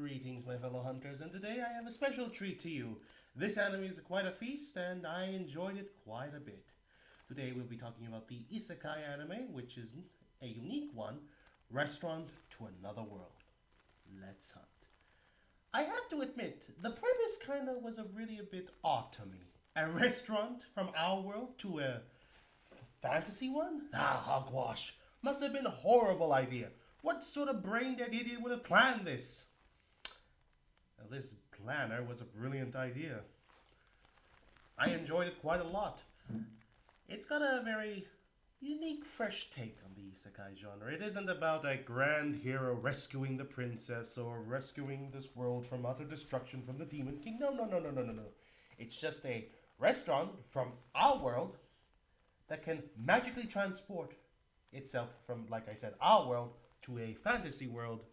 Greetings, my fellow hunters, and today I have a special treat to you. This anime is quite a feast, and I enjoyed it quite a bit. Today we'll be talking about the Isekai anime, which is a unique one, Restaurant to Another World. Let's hunt. I have to admit, the premise kinda was a bit odd to me. A restaurant from our world to a fantasy one? Ah, hogwash. Must have been a horrible idea. What sort of brain dead idiot would have planned this? Now, this planner was a brilliant idea. I enjoyed it quite a lot. It's got a very unique, fresh take on the isekai genre. It isn't about a grand hero rescuing the princess or rescuing this world from utter destruction from the Demon King. No. It's just a restaurant from our world that can magically transport itself from, like I said, our world to a fantasy world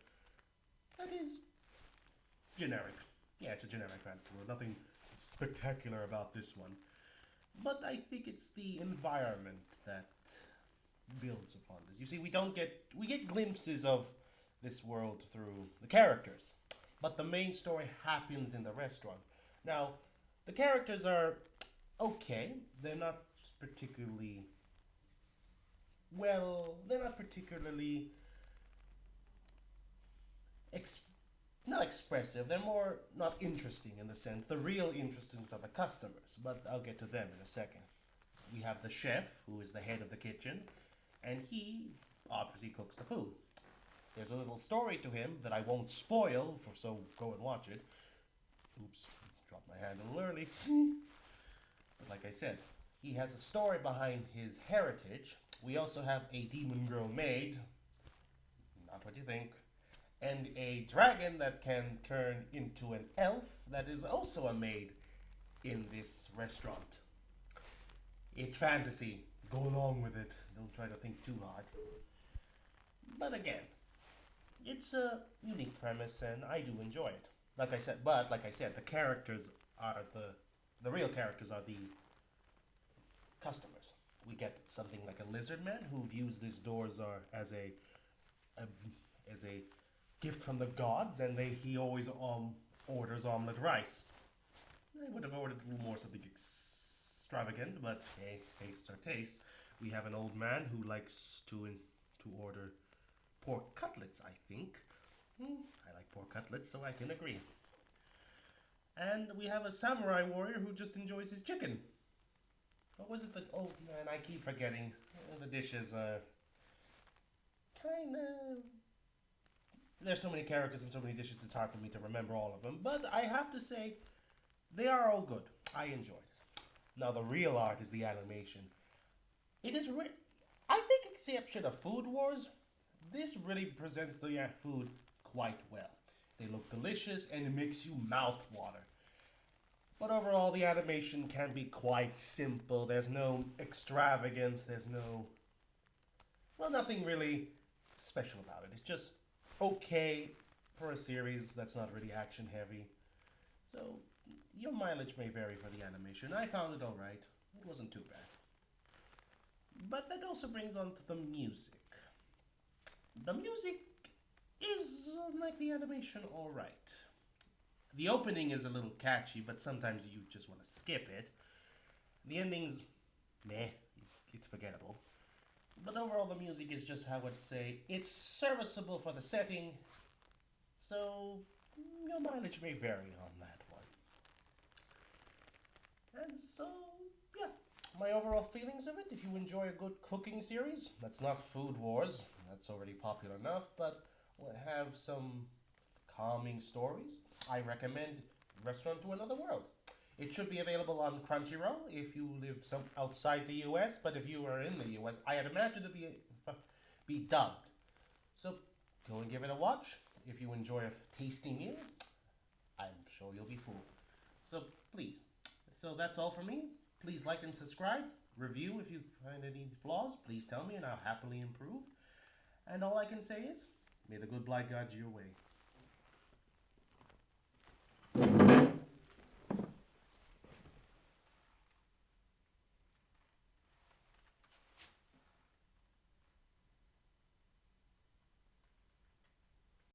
that is generic. Yeah, it's a generic fantasy world. Nothing spectacular about this one. But I think it's the environment that builds upon this. You see, we get glimpses of this world through the characters, but the main story happens in the restaurant. Now, the characters are okay. They're not particularly they're not particularly not expressive. They're more not interesting in the sense. The real interestings are the customers, but I'll get to them in a second. We have the chef, who is the head of the kitchen, and he obviously cooks the food. There's a little story to him that I won't spoil, so go and watch it. Oops, dropped my hand a little early. But like I said, he has a story behind his heritage. We also have a demon girl maid, not what you think, and a dragon that can turn into an elf that is also a maid in this restaurant. It's fantasy. Go along with it. Don't try to think too hard. But again, it's a unique premise and I do enjoy it. Like I said, the characters are the real characters are the customers. We get something like a lizard man who views these doors as a gift from the gods, and he always orders omelette rice. I would have ordered a little more something extravagant, but hey, tastes are tastes. We have an old man who likes to order pork cutlets, I think. I like pork cutlets, so I can agree. And we have a samurai warrior who just enjoys his chicken. What was it? Oh man, I keep forgetting. The dishes are kind of. There's so many characters and so many dishes, it's hard for me to remember all of them. But I have to say, they are all good. I enjoyed it. Now, the real art is the animation. It is I think, exception of Food Wars, this really presents the food quite well. They look delicious and it makes you mouth water. But overall, the animation can be quite simple. There's no extravagance. Nothing really special about it. It's just okay for a series that's not really action heavy. So, your mileage may vary for the animation. I found it alright. It wasn't too bad. But that also brings on to the music. The music is, like the animation, alright. The opening is a little catchy, but sometimes you just want to skip it. The ending's meh, it's forgettable. But overall, the music is just how I'd say it's serviceable for the setting, so your mileage may vary on that one. And so, yeah, my overall feelings of it. If you enjoy a good cooking series, that's not Food Wars, that's already popular enough, but we'll have some calming stories. I recommend Restaurant to Another World. It should be available on Crunchyroll if you live outside the US, but if you are in the US, I'd imagine it be dubbed. So go and give it a watch. If you enjoy a tasty meal, I'm sure you'll be fooled. So please. So that's all for me. Please like and subscribe. Review if you find any flaws. Please tell me and I'll happily improve. And all I can say is, may the good blight guide your way.